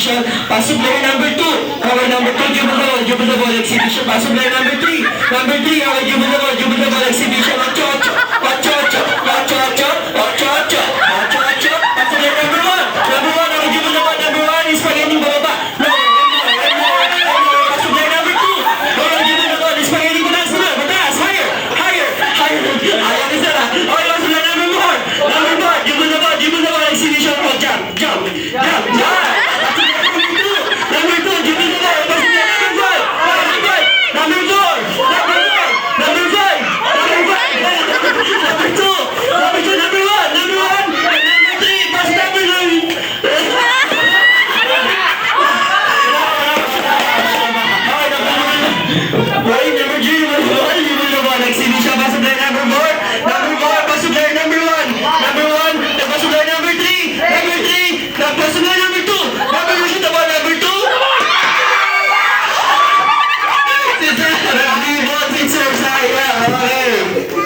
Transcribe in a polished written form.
exhibition. Pass to player number 2. Our number 2, dribble the ball exhibition. Pass to player number 3. Number 3, our dribble the ball exhibition. Ocho, ocho. Ocho, ocho. Ocho, ocho. Ocho, ocho. Ocho, ocho. Pass to player number 1. Number 1, our dribble the ball. Number 1 is Spaghetti bababa. Pass to player number 2. Our dribble the ball is Spaghetti mataas. Higher. Ayaw ni Sarah. Okay, pass to player number 4. Number 4, dribble the ball exhibition. Oh, jump. Number 2, dribble the ball. Pass to player number 5. Number 4. Number 5. Number 2. Number 1. Number 3. Pass to number 9. Right, number 3, dribble the ball exhibition. Pass to player number 4. Number 4, pass to player number 1. Number 1, pass to player number 3. Number 3, pass to player number 2. Number 2, shoot the ball, number 2. It's sir, sayang. Okay.